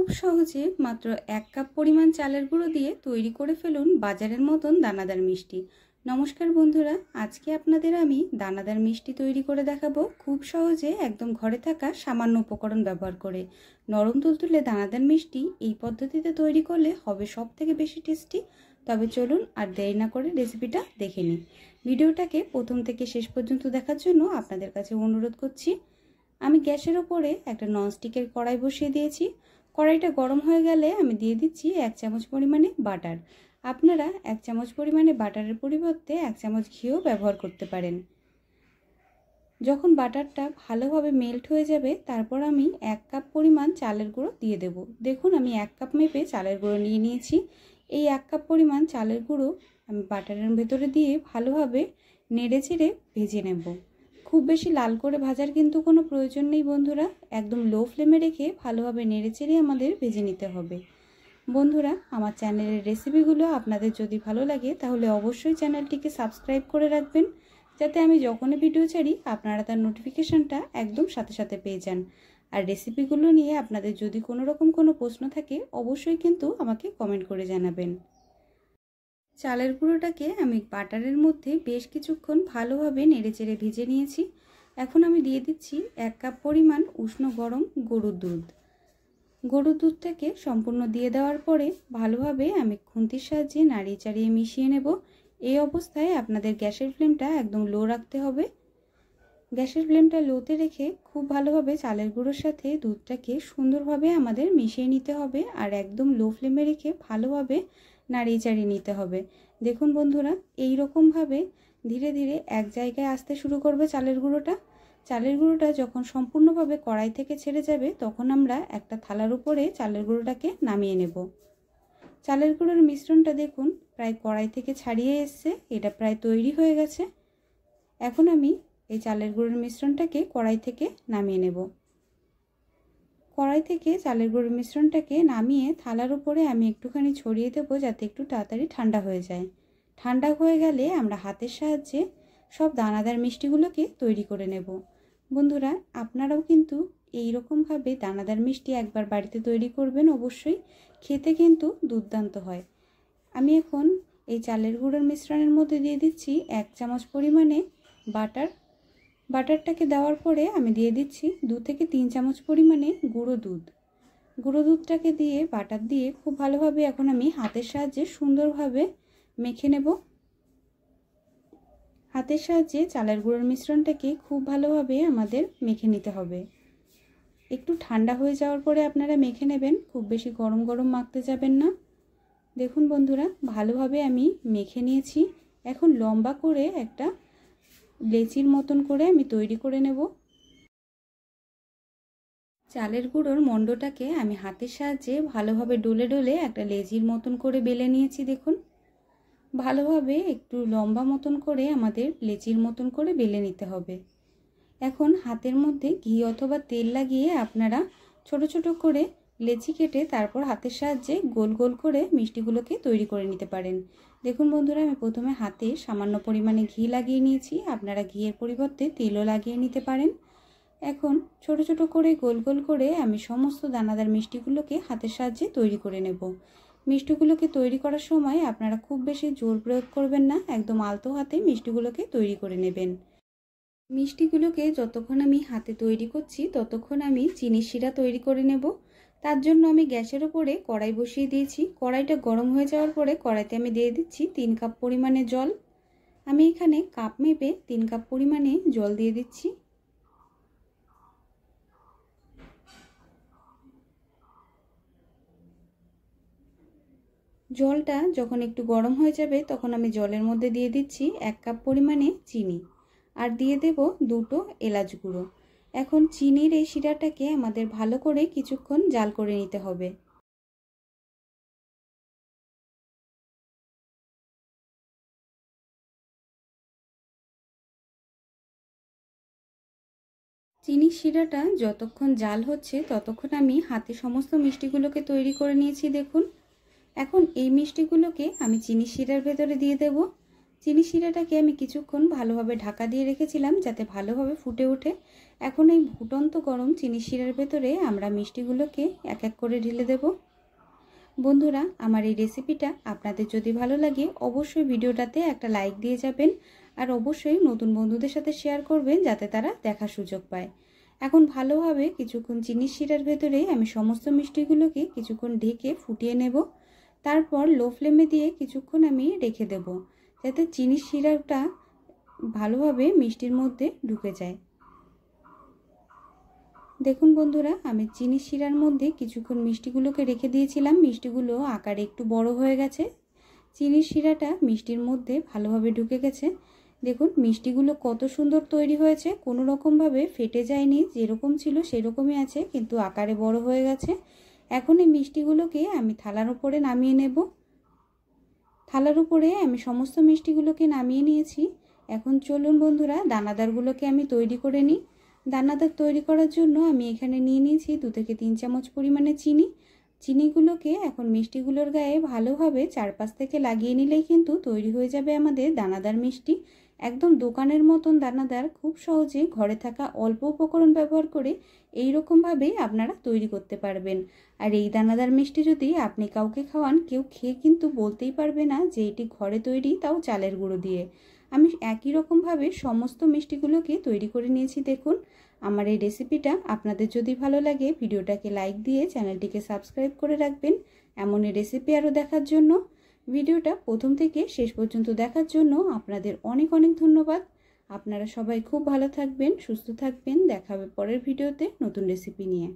খুব সহজে মাত্র 1 কাপ পরিমাণ চালের গুঁড়ো দিয়ে তৈরি করে ফেলুন বাজারের মতন দানাদার মিষ্টি। নমস্কার বন্ধুরা, আজকে আপনাদের আমি দানাদার মিষ্টি তৈরি করে দেখাবো খুব সহজে একদম ঘরে থাকা সামান্য উপকরণ ব্যবহার করে। নরম তুলতুলে দানাদার মিষ্টি এই পদ্ধতিতে তৈরি করলে হবে সবথেকে বেশি টেস্টি। তবে চলুন আর দেরি না করে রেসিপিটা দেখে নিই। ভিডিওটাকে প্রথম থেকে শেষ পর্যন্ত দেখার জন্য আপনাদের কাছে অনুরোধ করছি। আমি গ্যাসের ওপরে একটা ননস্টিকের কড়াই বসিয়ে দিয়েছি। কড়াইটা গরম হয়ে গেলে আমি দিয়ে দিচ্ছি 1 চামচ পরিমাণে বাটার। আপনারা 1 চামচ পরিমাণে বাটারের পরিবর্তে 1 চামচ ঘিও ব্যবহার করতে পারেন। যখন বাটারটা ভালোভাবে মেল্ট হয়ে যাবে তারপর আমি 1 কাপ পরিমাণ চালের গুঁড়ো দিয়ে দেব। দেখুন আমি 1 কাপ মেপে চালের গুঁড়ো নিয়ে নিয়েছি। এই 1 কাপ পরিমাণ চালের গুঁড়ো আমি বাটারের ভেতরে দিয়ে ভালোভাবে নেড়েচেড়ে ভেজে নেব। খুব বেশি লাল করে ভাজার কিন্তু কোনো প্রয়োজন নেই বন্ধুরা, একদম লো ফ্লেমে রেখে ভালোভাবে নেড়েচেড়ে আমাদের ভেজে নিতে হবে। বন্ধুরা, আমার চ্যানেলের রেসিপিগুলো আপনাদের যদি ভালো লাগে তাহলে অবশ্যই চ্যানেলটিকে সাবস্ক্রাইব করে রাখবেন, যাতে আমি যখনই ভিডিও ছাড়ি আপনারা তার নোটিফিকেশনটা একদম সাথে সাথে পেয়ে যান। আর রেসিপিগুলো নিয়ে আপনাদের যদি কোনো রকম কোনো প্রশ্ন থাকে অবশ্যই কিন্তু আমাকে কমেন্ট করে জানাবেন। চালের গুঁড়োটাকে আমি বাটারের মধ্যে বেশ কিছুক্ষণ ভালোভাবে নেড়েচেড়ে ভেজে নিয়েছি। এখন আমি দিয়ে দিচ্ছি 1 কাপ পরিমাণ উষ্ণ গরম গরুর দুধ। গরুর দুধটাকে সম্পূর্ণ দিয়ে দেওয়ার পরে ভালোভাবে আমি খুন্তির সাহায্যে নাড়িয়ে চাড়িয়ে মিশিয়ে নেব। এই অবস্থায় আপনাদের গ্যাসের ফ্লেমটা একদম লো রাখতে হবে। গ্যাসের ফ্লেমটা লোতে রেখে খুব ভালোভাবে চালের গুঁড়োর সাথে দুধটাকে সুন্দরভাবে আমাদের মিশিয়ে নিতে হবে আর একদম লো ফ্লেমে রেখে ভালোভাবে নাড়িয়ে চাড়িয়ে নিতে হবে। দেখুন বন্ধুরা, এই রকমভাবে ধীরে ধীরে এক জায়গায় আসতে শুরু করবে চালের গুঁড়োটা। চালের গুঁড়োটা যখন সম্পূর্ণভাবে কড়াই থেকে ছেড়ে যাবে তখন আমরা একটা থালার উপরে চালের গুঁড়োটাকে নামিয়ে নেব। চালের গুঁড়োর মিশ্রণটা দেখুন প্রায় কড়াই থেকে ছাড়িয়ে এসছে, এটা প্রায় তৈরি হয়ে গেছে। এখন আমি এই চালের গুঁড়োর মিশ্রণটাকে কড়াই থেকে নামিয়ে নেব। কড়াই থেকে চালের গুঁড়োর মিশ্রণটাকে নামিয়ে থালার উপরে আমি একটুখানি ছড়িয়ে দেবো যাতে একটু তাড়াতাড়ি ঠান্ডা হয়ে যায়। ঠান্ডা হয়ে গেলে আমরা হাতের সাহায্যে সব দানাদার মিষ্টিগুলোকে তৈরি করে নেব। বন্ধুরা, আপনারাও কিন্তু এই রকমভাবে দানাদার মিষ্টি একবার বাড়িতে তৈরি করবেন, অবশ্যই খেতে কিন্তু দুর্দান্ত হয়। আমি এখন এই চালের গুঁড়োর মিশ্রণের মধ্যে দিয়ে দিচ্ছি 1 চামচ পরিমাণে বাটার। বাটারটাকে দেওয়ার পরে আমি দিয়ে দিচ্ছি 2 থেকে 3 চামচ পরিমাণে গুঁড়ো দুধ। গুঁড়ো দুধটাকে দিয়ে বাটার দিয়ে খুব ভালোভাবে এখন আমি হাতের সাহায্যে সুন্দরভাবে মেখে নেব। হাতের সাহায্যে চালের গুঁড়োর মিশ্রণটাকে খুব ভালোভাবে আমাদের মেখে নিতে হবে। একটু ঠান্ডা হয়ে যাওয়ার পরে আপনারা মেখে নেবেন, খুব বেশি গরম গরম মাখতে যাবেন না। দেখুন বন্ধুরা, ভালোভাবে আমি মেখে নিয়েছি। এখন লম্বা করে একটা লেচির মতন করে আমি তৈরি করে নেব। চালের গুঁড়োর মণ্ডটাকে আমি হাতের সাহায্যে ভালোভাবে ডলে ডলে একটা লেচির মতন করে বেলে নিয়েছি। দেখুন ভালোভাবে একটু লম্বা মতন করে আমাদের লেচির মতন করে বেলে নিতে হবে। এখন হাতের মধ্যে ঘি অথবা তেল লাগিয়ে আপনারা ছোট ছোট করে লেচি কেটে তারপর হাতের সাহায্যে গোল গোল করে মিষ্টিগুলোকে তৈরি করে নিতে পারেন। দেখুন বন্ধুরা, আমি প্রথমে হাতে সামান্য পরিমাণে ঘি লাগিয়ে নিয়েছি, আপনারা ঘিয়ের পরিবর্তে তেলও লাগিয়ে নিতে পারেন। এখন ছোট ছোট করে গোল গোল করে আমি সমস্ত দানাদার মিষ্টিগুলোকে হাতের সাহায্যে তৈরি করে নেব। মিষ্টিগুলোকে তৈরি করার সময় আপনারা খুব বেশি জোর প্রয়োগ করবেন না, একদম আলতো হাতে মিষ্টিগুলোকে তৈরি করে নেবেন। মিষ্টিগুলোকে যতক্ষণ আমি হাতে তৈরি করছি ততক্ষণ আমি চিনির শিরা তৈরি করে নেব। তার জন্য আমি গ্যাসের ওপরে কড়াই বসিয়ে দিয়েছি। কড়াইটা গরম হয়ে যাওয়ার পরে কড়াইতে আমি দিয়ে দিচ্ছি 3 কাপ পরিমাণে জল। আমি এখানে কাপ মেপে 3 কাপ পরিমাণে জল দিয়ে দিচ্ছি। জলটা যখন একটু গরম হয়ে যাবে তখন আমি জলের মধ্যে দিয়ে দিচ্ছি 1 কাপ পরিমাণে চিনি আর দিয়ে দেব 2টো এলাচ গুঁড়ো। এখন চিনির এই শিরাটাকে আমাদের ভালো করে কিছুক্ষণ জাল করে নিতে হবে। চিনির শিরাটা যতক্ষণ জাল হচ্ছে ততক্ষণ আমি হাতে সমস্ত মিষ্টিগুলোকে তৈরি করে নিয়েছি। দেখুন এখন এই মিষ্টিগুলোকে আমি চিনির শিরার ভেতরে দিয়ে দেব। চিনি শিরাটাকে আমি কিছুক্ষণ ভালোভাবে ঢাকা দিয়ে রেখেছিলাম যাতে ভালোভাবে ফুটে ওঠে। এখন এই ফুটন্ত গরম চিনি শিরার ভেতরে আমরা মিষ্টিগুলোকে এক এক করে ঢেলে দেব। বন্ধুরা, আমার এই রেসিপিটা আপনাদের যদি ভালো লাগে অবশ্যই ভিডিওটাতে একটা লাইক দিয়ে যাবেন, আর অবশ্যই নতুন বন্ধুদের সাথে শেয়ার করবেন যাতে তারা দেখার সুযোগ পায়। এখন ভালোভাবে কিছুক্ষণ চিনি শিরার ভেতরে আমি সমস্ত মিষ্টিগুলোকে কিছুক্ষণ ঢেকে ফুটিয়ে নেব। তারপর লো ফ্লেমে দিয়ে কিছুক্ষণ আমি রেখে দেব যাতে চিনি শিরাটা ভালোভাবে মিষ্টির মধ্যে ঢুকে যায়। দেখুন বন্ধুরা, আমি চিনি শিরার মধ্যে কিছুক্ষণ মিষ্টিগুলোকে রেখে দিয়েছিলাম। মিষ্টিগুলো আকারে একটু বড় হয়ে গেছে, চিনির শিরাটা মিষ্টির মধ্যে ভালোভাবে ঢুকে গেছে। দেখুন মিষ্টিগুলো কত সুন্দর তৈরি হয়েছে, কোনো রকমভাবে ফেটে যায়নি, যেরকম ছিল সেরকমই আছে, কিন্তু আকারে বড় হয়ে গেছে। এখন এই মিষ্টিগুলোকে আমি থালার উপরে নামিয়ে নেব। থালার উপরে আমি সমস্ত মিষ্টিগুলোকে নামিয়ে নিয়েছি। এখন চলুন বন্ধুরা, দানাদারগুলোকে আমি তৈরি করে নিই। দানাদার তৈরি করার জন্য আমি এখানে নিয়ে নিয়েছি 2 থেকে 3 চামচ পরিমাণে চিনি। চিনিগুলোকে এখন মিষ্টিগুলোর গায়ে ভালোভাবে চারপাশ থেকে লাগিয়ে নিলেই কিন্তু তৈরি হয়ে যাবে আমাদের দানাদার মিষ্টি। একদম দোকানের মতন দানাদার, খুব সহজে ঘরে থাকা অল্প উপকরণ ব্যবহার করে এই রকমভাবেই আপনারা তৈরি করতে পারবেন। আর এই দানাদার মিষ্টি যদি আপনি কাউকে খাওয়ান, কেউ খেয়ে কিন্তু বলতেই পারবে না যে এটি ঘরে তৈরি, তাও চালের গুঁড়ো দিয়ে। আমি একই রকমভাবে সমস্ত মিষ্টিগুলোকে তৈরি করে নিয়েছি। দেখুন, আমার এই রেসিপিটা আপনাদের যদি ভালো লাগে ভিডিওটাকে লাইক দিয়ে চ্যানেলটিকে সাবস্ক্রাইব করে রাখবেন এমন রেসিপি আরও দেখার জন্য। ভিডিওটা প্রথম থেকে শেষ পর্যন্ত দেখার জন্য আপনাদের অনেক অনেক ধন্যবাদ। আপনারা সবাই খুব ভালো থাকবেন, সুস্থ থাকবেন। দেখা হবে পরের ভিডিওতে নতুন রেসিপি নিয়ে।